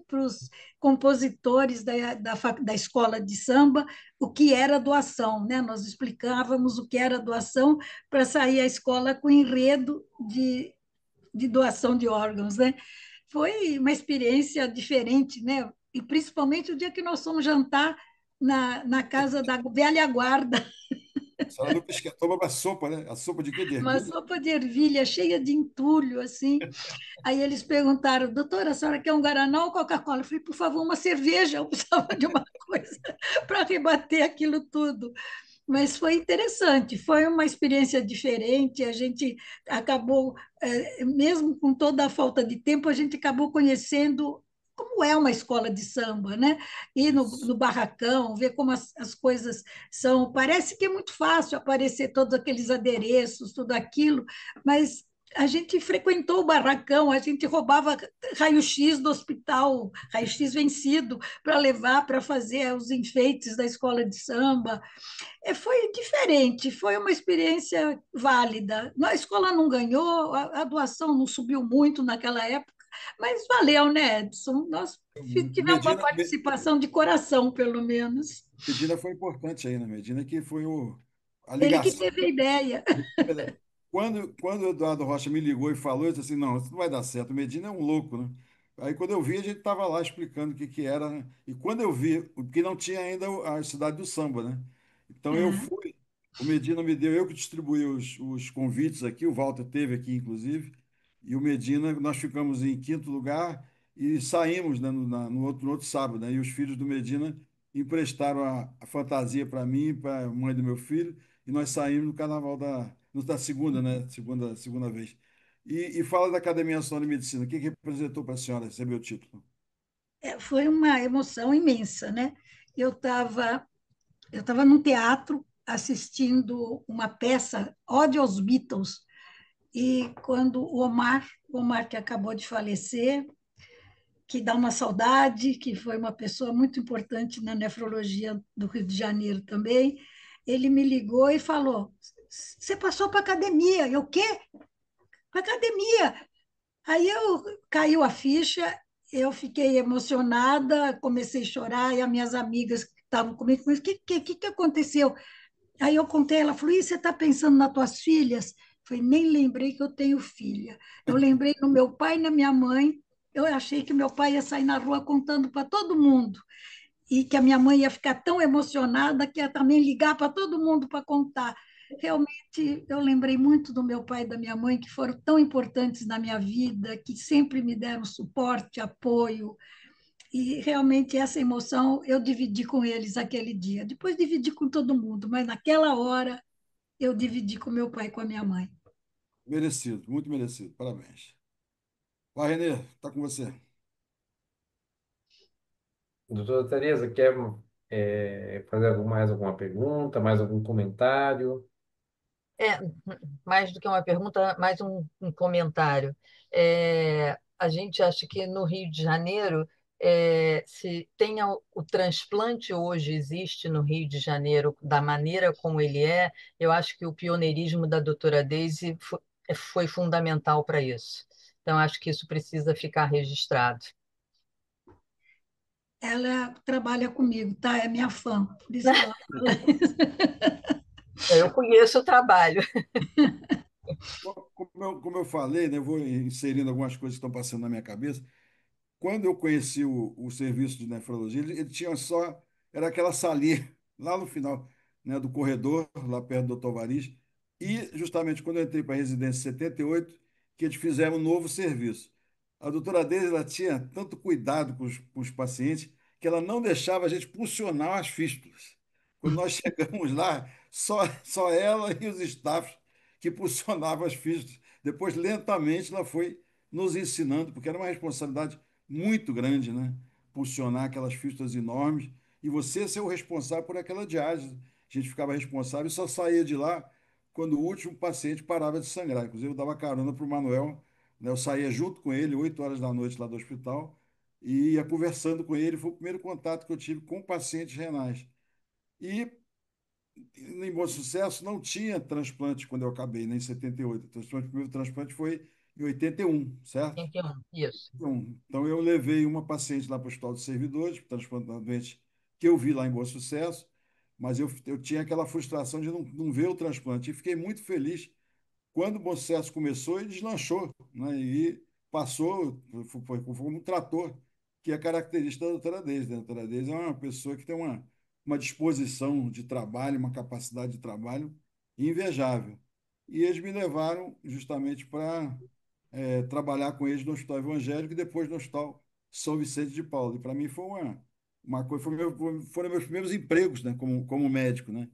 para os compositores da escola de samba o que era doação, né? Nós explicávamos o que era doação para sair a escola com enredo de doação de órgãos, né? Foi uma experiência diferente, né? E principalmente o dia que nós fomos jantar na casa da velha guarda, A senhora nunca esquece, toma uma sopa, né? A sopa de quê? De uma ervilha? sopa de ervilha cheia de entulho, assim. Aí eles perguntaram, doutora, a senhora quer um Guaraná ou Coca-Cola? Eu falei, por favor, uma cerveja, eu precisava de uma coisa para rebater aquilo tudo. Mas foi interessante, foi uma experiência diferente. A gente acabou, mesmo com toda a falta de tempo, a gente acabou conhecendo como é uma escola de samba, né? Ir no barracão, ver como as coisas são. Parece que é muito fácil aparecer todos aqueles adereços, tudo aquilo, mas a gente frequentou o barracão, a gente roubava raio-x do hospital, raio-x vencido, para levar para fazer os enfeites da escola de samba. Foi diferente, foi uma experiência válida. A escola não ganhou, a doação não subiu muito naquela época, mas valeu, né, Edson? Nós tivemos uma Medina, participação de coração, pelo menos. Medina foi importante aí, né? Medina que foi a Ele que ligação. teve a ideia. Quando o Eduardo Rocha me ligou e falou, eu disse assim, não, isso não vai dar certo, o Medina é um louco, né? Aí quando eu vi, a gente estava lá explicando o que que era, né? E quando eu vi, porque não tinha ainda a Cidade do Samba, né? Então eu É. fui, o Medina me deu, eu que distribuí os convites aqui, o Walter teve aqui, inclusive, e o Medina, nós ficamos em quinto lugar e saímos, né, no outro sábado, né? E os filhos do Medina emprestaram a fantasia para mim e para a mãe do meu filho, e nós saímos no carnaval da segunda, né? Segunda vez. E fala da Academia Nacional de Medicina. O que que representou para a senhora receber o título? Foi uma emoção imensa, né? Eu estava eu estava num teatro assistindo uma peça, Ode aos Beatles, e quando o Omar que acabou de falecer, que dá uma saudade, que foi uma pessoa muito importante na nefrologia do Rio de Janeiro também, ele me ligou e falou: Você passou para academia? Eu, o quê? Para academia. Aí caiu a ficha, eu fiquei emocionada, comecei a chorar, e as minhas amigas que estavam comigo, mas o que aconteceu? Aí eu contei, ela falou, e você está pensando nas tuas filhas? Eu falei, nem lembrei que eu tenho filha. Eu lembrei no meu pai e na minha mãe. Eu achei que meu pai ia sair na rua contando para todo mundo e que a minha mãe ia ficar tão emocionada que ia também ligar para todo mundo para contar. Realmente, eu lembrei muito do meu pai e da minha mãe, que foram tão importantes na minha vida, que sempre me deram suporte, apoio, e realmente essa emoção eu dividi com eles aquele dia. Depois dividi com todo mundo, mas naquela hora eu dividi com meu pai e com a minha mãe. Merecido, muito merecido. Parabéns. Vai, Renê, está com você. Doutora Tereza, quer fazer mais alguma pergunta, mais algum comentário? É, mais do que uma pergunta, mais um comentário. A gente acha que no Rio de Janeiro, se tenha o transplante hoje existe no Rio de Janeiro da maneira como ele é, eu acho que o pioneirismo da doutora Daisy foi fundamental para isso. Então, acho que isso precisa ficar registrado. Ela trabalha comigo, tá? É minha fã, por isso que ela fala. Eu conheço o trabalho. Como eu falei, né, eu vou inserindo algumas coisas que estão passando na minha cabeça. Quando eu conheci o serviço de nefrologia, ele tinha só, era aquela salinha lá no final, né, do corredor, lá perto do Dr. Variz, e justamente quando eu entrei para a residência em 78, que eles fizeram um novo serviço. A doutora Deise, ela tinha tanto cuidado com os pacientes que ela não deixava a gente pulsionar as fístulas. Quando nós chegamos lá, só ela e os staffs que pulsionavam as fístulas. Depois, lentamente, ela foi nos ensinando, porque era uma responsabilidade muito grande, né? Pulsionar aquelas fístulas enormes e você ser o responsável por aquela diálise. A gente ficava responsável e só saía de lá quando o último paciente parava de sangrar. Inclusive, eu dava carona para o Manuel, né? Eu saía junto com ele, 8 horas da noite lá do hospital, e ia conversando com ele. Foi o primeiro contato que eu tive com pacientes renais. E em Bom Sucesso não tinha transplante quando eu acabei, né, em 78. O primeiro transplante foi em 81, certo? 21, isso. Então, eu levei uma paciente lá para o Hospital dos Servidores, transplantante que eu vi lá em Bom Sucesso, mas eu tinha aquela frustração de não ver o transplante. E fiquei muito feliz quando o Bom Sucesso começou e deslanchou, né? E passou, foi como um trator, que é característica da doutora Deise, né? A doutora Deise é uma pessoa que tem uma disposição de trabalho, uma capacidade de trabalho invejável. E eles me levaram justamente para trabalhar com eles no Hospital Evangélico e depois no Hospital São Vicente de Paulo. E para mim foi uma coisa, foram meus primeiros empregos, né, como médico, né?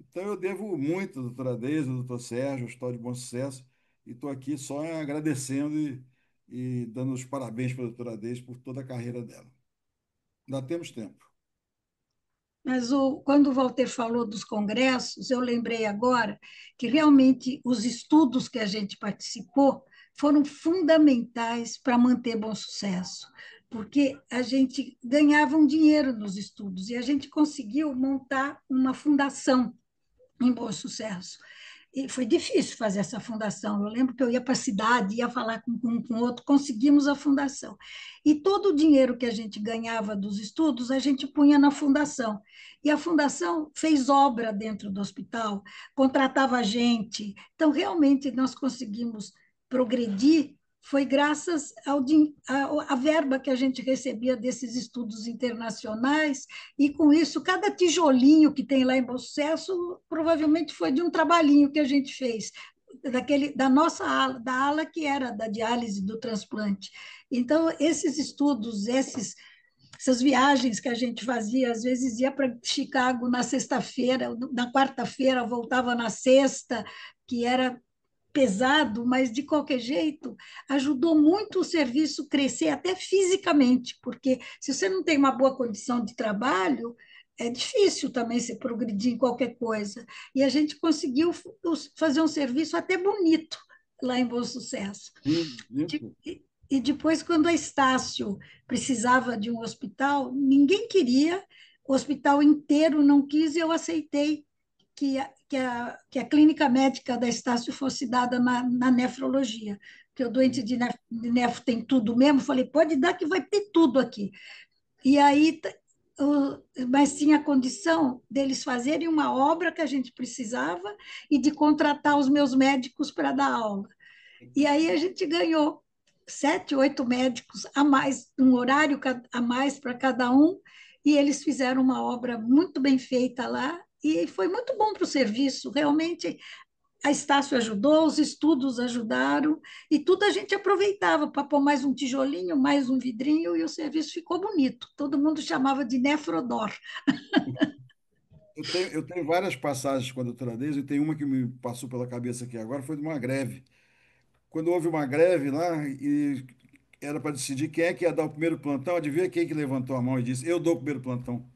Então eu devo muito à doutora Deise, ao doutor Sérgio, ao Hospital de Bom Sucesso, e estou aqui só agradecendo e dando os parabéns para a doutora Deise por toda a carreira dela. Ainda temos tempo. Mas quando o Walter falou dos congressos, eu lembrei agora que realmente os estudos que a gente participou foram fundamentais para manter Bom Sucesso, porque a gente ganhava um dinheiro nos estudos e a gente conseguiu montar uma fundação em Bom Sucesso. E foi difícil fazer essa fundação. Eu lembro que eu ia para a cidade, ia falar com um com outro, conseguimos a fundação. E todo o dinheiro que a gente ganhava dos estudos, a gente punha na fundação. E a fundação fez obra dentro do hospital, contratava gente. Então, realmente, nós conseguimos progredir foi graças à verba que a gente recebia desses estudos internacionais, e com isso, cada tijolinho que tem lá em Bom Sucesso provavelmente foi de um trabalhinho que a gente fez, da nossa ala, da ala que era da diálise do transplante. Então, esses estudos, essas viagens que a gente fazia, às vezes ia para Chicago na sexta-feira, na quarta-feira voltava na sexta, que era pesado, mas de qualquer jeito ajudou muito o serviço crescer até fisicamente, porque se você não tem uma boa condição de trabalho, é difícil também se progredir em qualquer coisa. E a gente conseguiu fazer um serviço até bonito lá em Bom Sucesso. Sim, isso. E depois, quando a Estácio precisava de um hospital, ninguém queria, o hospital inteiro não quis, e eu aceitei que a clínica médica da Estácio fosse dada na nefrologia, porque o doente de nefro tem tudo mesmo. Falei, pode dar que vai ter tudo aqui. E aí mas tinha a condição deles fazerem uma obra que a gente precisava e de contratar os meus médicos para dar aula. E aí a gente ganhou 7, 8 médicos a mais, um horário a mais para cada um, e eles fizeram uma obra muito bem feita lá, e foi muito bom para o serviço. Realmente, a Estácio ajudou, os estudos ajudaram, e tudo a gente aproveitava para pôr mais um tijolinho, mais um vidrinho, e o serviço ficou bonito. Todo mundo chamava de Nefrodor. Eu tenho várias passagens com a doutora Deise, e tem uma que me passou pela cabeça aqui agora, foi de uma greve. Quando houve uma greve lá, e era para decidir quem é que ia dar o primeiro plantão, adivinha quem que levantou a mão e disse, eu dou o primeiro plantão.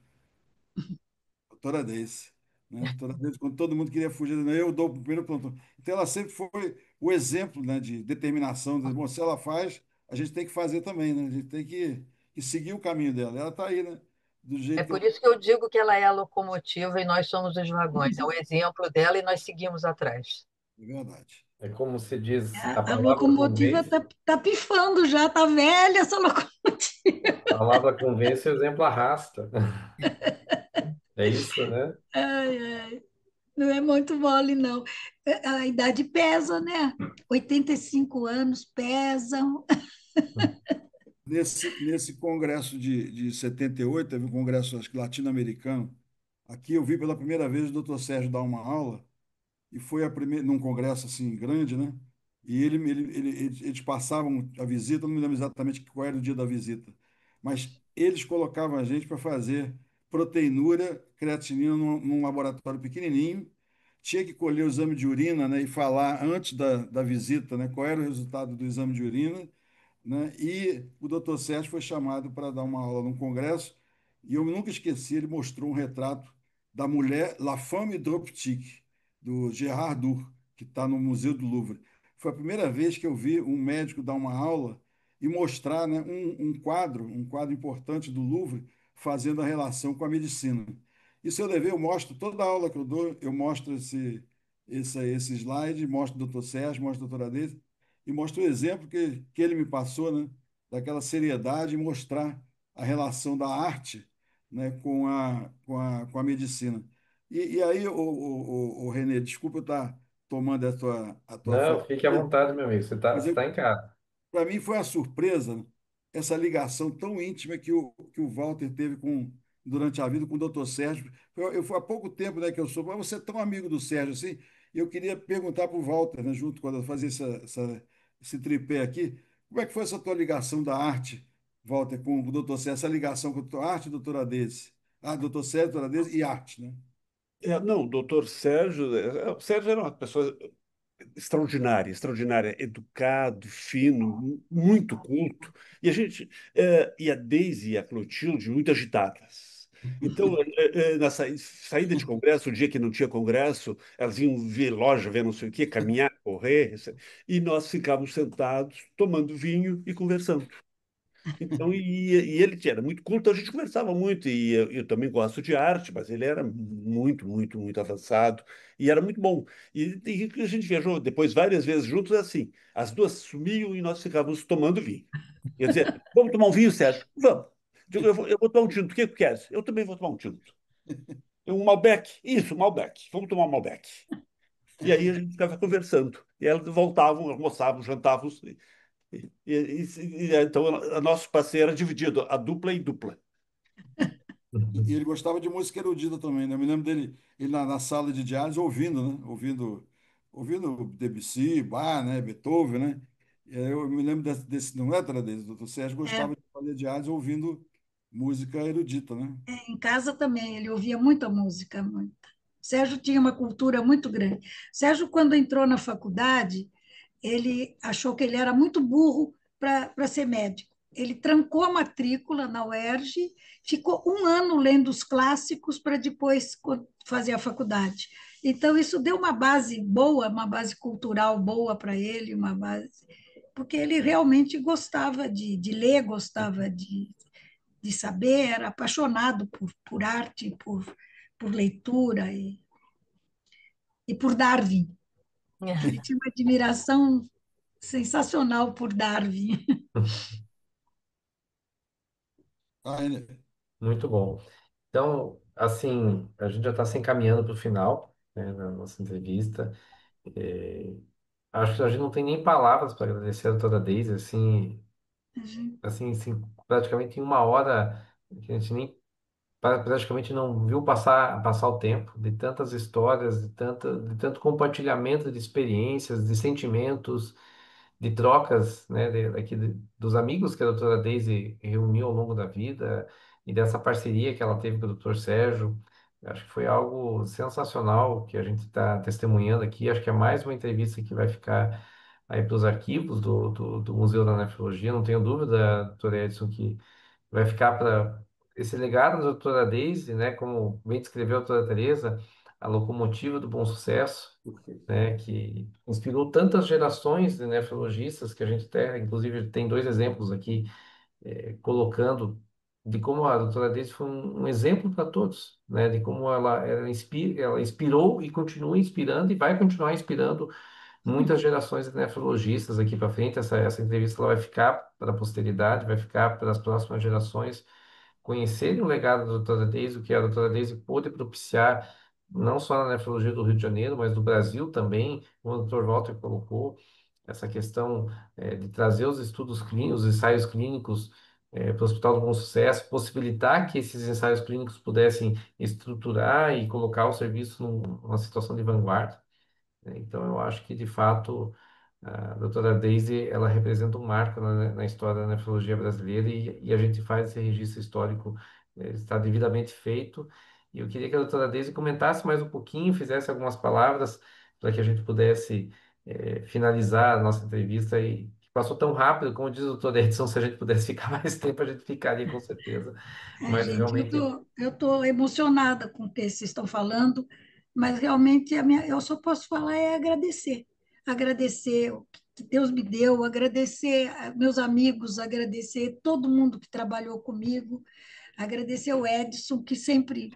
Doutora Deise. Né? Doutora Deise, quando todo mundo queria fugir, eu dou o primeiro plantão. Então ela sempre foi o exemplo, né, de determinação. Bom, se ela faz, a gente tem que fazer também, né? A gente tem que seguir o caminho dela. Ela está aí, né? Do É jeito que por ela... isso que eu digo que ela é a locomotiva e nós somos os vagões. É o exemplo dela e nós seguimos atrás. É verdade. É como se diz, a A palavra locomotiva convence, tá pifando já, tá velha essa locomotiva. a palavra convence, o exemplo arrasta. É isso, né? Ai, ai. Não é muito mole, não. A idade pesa, né? 85 anos pesam. Nesse congresso de 78, teve um congresso, acho que latino-americano. Aqui eu vi pela primeira vez o doutor Sérgio dar uma aula, e foi a primeira, num congresso assim grande, né? E eles passavam a visita, não me lembro exatamente qual era o dia da visita, mas eles colocavam a gente para fazer proteinúria, creatinina num laboratório pequenininho, tinha que colher o exame de urina, né, e falar antes da visita, né, qual era o resultado do exame de urina, né? E o doutor Sérgio foi chamado para dar uma aula num congresso, e eu nunca esqueci, ele mostrou um retrato da mulher La Femme d'Optique, do Gerard Dour, que está no Museu do Louvre. Foi a primeira vez que eu vi um médico dar uma aula e mostrar, né, um quadro importante do Louvre, fazendo a relação com a medicina. Isso eu levei, eu mostro toda a aula que eu dou, eu mostro esse slide, mostro o doutor Sérgio, mostro a doutora Deise, e mostro o exemplo que ele me passou, né, daquela seriedade, e mostrar a relação da arte, né, com a medicina. E aí, o Renê, desculpa eu estar tomando a tua Não, fala, fique à vontade, meu amigo. mas Você tá em casa. para mim foi uma surpresa essa ligação tão íntima que o Walter teve durante a vida com o doutor Sérgio. Foi há pouco tempo, né, que eu soube, mas você é tão amigo do Sérgio assim, e eu queria perguntar para o Walter, né, junto quando eu fazia esse tripé aqui, como é que foi essa tua ligação da arte, Walter, com o doutor Sérgio, essa ligação com a arte, doutora Adese? Ah, doutor Sérgio, doutora Adese e arte, né? Não, o doutor Sérgio, o Sérgio era uma pessoa extraordinária, extraordinária, educado, fino, muito culto. E a Daisy e a Clotilde muito agitadas. Então, na saída de congresso, o dia que não tinha congresso, elas iam ver loja, ver não sei o quê, caminhar, correr, e nós ficávamos sentados, tomando vinho e conversando. Então, e ele era muito culto, a gente conversava muito, e eu também gosto de arte, mas ele era muito, muito, muito avançado, e era muito bom. E a gente viajou depois várias vezes juntos, assim, as duas sumiam e nós ficávamos tomando vinho. Eu dizia, vamos tomar um vinho, Sérgio? Vamos. Eu vou tomar um tinto, o que que queres? Eu também vou tomar um tinto. Um Malbec? Isso, um Malbec. Vamos tomar um Malbec. E aí a gente ficava conversando. E elas voltavam, almoçavam, jantavam. Então, a nosso parceiro era dividido, a dupla em dupla. E ele gostava de música erudita também, né? Eu me lembro dele ele na sala de jazz ouvindo, né? Ouvindo Debussy, Bach, né? Beethoven, né? E aí eu me lembro não é, Tradez? O doutor Sérgio É, gostava de fazer jazz ouvindo música erudita, né? em casa também, ele ouvia muita música, muita. Sérgio tinha uma cultura muito grande. Sérgio, quando entrou na faculdade, ele achou que ele era muito burro para ser médico. Ele trancou a matrícula na UERJ, ficou um ano lendo os clássicos para depois fazer a faculdade. Então, isso deu uma base boa, uma base cultural boa para ele, uma base, porque ele realmente gostava de ler, gostava de saber, era apaixonado por arte, por leitura e por Darwin. Ele tinha uma admiração sensacional por Darwin. Ah, Muito bom. Então, assim, a gente já está se encaminhando para o final, né, da nossa entrevista. É, acho que a gente não tem nem palavras para agradecer a doutora Deise, assim, A gente- praticamente em uma hora, que a gente nem praticamente não viu passar o tempo, de tantas histórias, de tanto compartilhamento de experiências, de sentimentos, de trocas, né, dos amigos que a doutora Daisy reuniu ao longo da vida e dessa parceria que ela teve com o doutor Sérgio. Acho que foi algo sensacional que a gente está testemunhando aqui. Acho que é mais uma entrevista que vai ficar aí para os arquivos do Museu da Nefrologia. Não tenho dúvida, doutor Edson, que vai ficar para esse legado da doutora Daisy, né, como bem descreveu a doutora Teresa, a locomotiva do bom sucesso, né, que inspirou tantas gerações de nefrologistas que a gente até, inclusive, tem dois exemplos aqui, colocando de como a doutora Daisy foi um exemplo para todos, né, de como ela inspirou e continua inspirando e vai continuar inspirando muitas gerações de nefrologistas aqui para frente. Essa entrevista ela vai ficar para a posteridade, vai ficar para as próximas gerações conhecerem o legado da doutora Daisy, o que a doutora Daisy pôde propiciar, não só na nefrologia do Rio de Janeiro, mas do Brasil também, como o doutor Walter colocou, essa questão de trazer os estudos clínicos, os ensaios clínicos para o Hospital do Bom Sucesso, possibilitar que esses ensaios clínicos pudessem estruturar e colocar o serviço numa situação de vanguarda, né? Então, eu acho que, de fato, a doutora Daisy, ela representa um marco na história da nefrologia brasileira e a gente faz esse registro histórico, está devidamente feito. E eu queria que a doutora Daisy comentasse mais um pouquinho, fizesse algumas palavras para que a gente pudesse finalizar a nossa entrevista e que passou tão rápido, como diz o doutor Edson, se a gente pudesse ficar mais tempo, a gente ficaria com certeza. Mas Gente, realmente, eu tô emocionada com o que vocês estão falando, mas realmente eu só posso falar é agradecer. Agradecer o que Deus me deu, agradecer a meus amigos, agradecer todo mundo que trabalhou comigo, agradecer ao Edson, que sempre,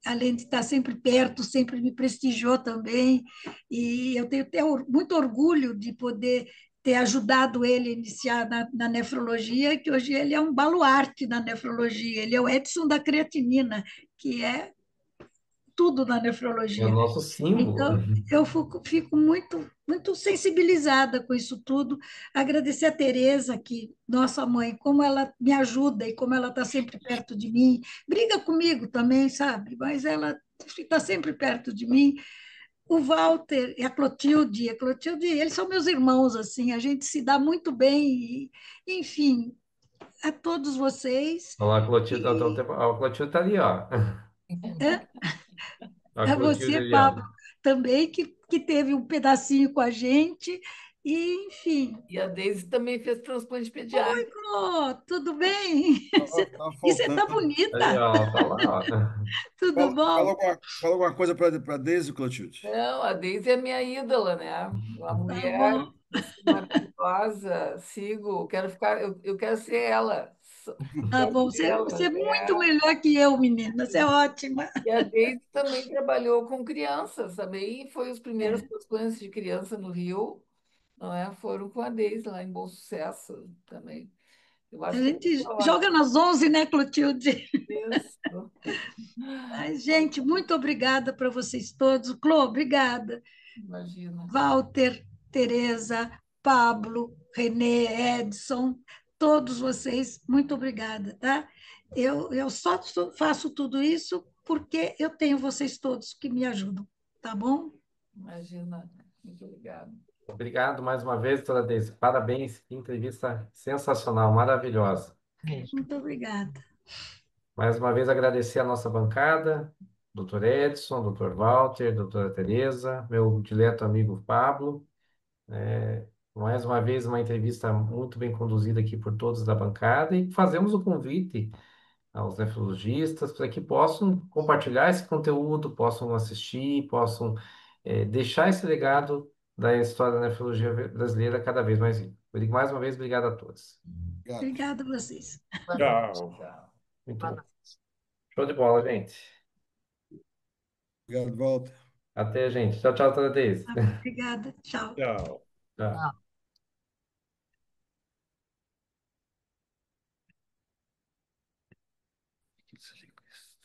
além de estar sempre perto, sempre me prestigiou também. E eu tenho até muito orgulho de poder ter ajudado ele a iniciar na nefrologia, que hoje ele é um baluarte na nefrologia. Ele é o Edson da creatinina, que é tudo na é o nefrologia. nosso símbolo. Então, eu fico muito, muito sensibilizada com isso tudo. Agradecer a Tereza, que, nossa mãe, como ela me ajuda e como ela está sempre perto de mim. Briga comigo também, sabe? Mas ela está sempre perto de mim. O Walter e a Clotilde, eles são meus irmãos, assim, a gente se dá muito bem, e, enfim, a todos vocês, Olha lá, e a Clotilde tá ali, ó. é, A a Clotilde você, ali, ó. Pablo, também, que teve um pedacinho com a gente, e, enfim. E a Deise também fez transplante Oi, pediátrico. Clô, tudo bem? Tá E você tá faltando. Ali, bonita, ó, tá lá, ó. tudo bom? Fala alguma coisa para Deise, Clotilde. Não, a Deise é minha ídola, né? Uma Tá mulher bom, assim, maravilhosa. Sigo, quero ficar, eu quero ser ela. tá Quero bom. ser Você é ela. muito melhor que eu, menina, você é ótima. E a Deise também trabalhou com crianças, também foi os primeiros É. transplantes de criança no Rio, não é? Foram com a Deise lá em Bom Sucesso também. Eu A acho que gente é joga ótimo nas 11, né, Clotilde? isso. Mas, gente, muito obrigada para vocês todos. Clô, obrigada. Imagina. Walter, Tereza, Pablo, Renê, Edson, todos vocês, muito obrigada, tá? Eu só faço tudo isso porque eu tenho vocês todos que me ajudam, tá bom? Imagina. Muito obrigada. Obrigado mais uma vez, doutora Deise. Parabéns, que entrevista sensacional, maravilhosa. Muito obrigada. Mais uma vez agradecer a nossa bancada, doutor Edson, doutor Walter, doutora Tereza, meu dileto amigo Pablo. Mais uma vez uma entrevista muito bem conduzida aqui por todos da bancada e fazemos o convite aos nefrologistas para que possam compartilhar esse conteúdo, possam assistir, possam deixar esse legado da história da nefrologia brasileira cada vez mais vivo. Mais uma vez, obrigado a todos. Obrigado. Obrigada a vocês. Boa noite. Tchau. Tchau. Muito Boa bom. noite. Show de bola, gente. Obrigado, Walter. Até, gente. Tchau, tchau, Tadeu. Obrigada. Tchau. Tchau. Tchau. Desligo isso.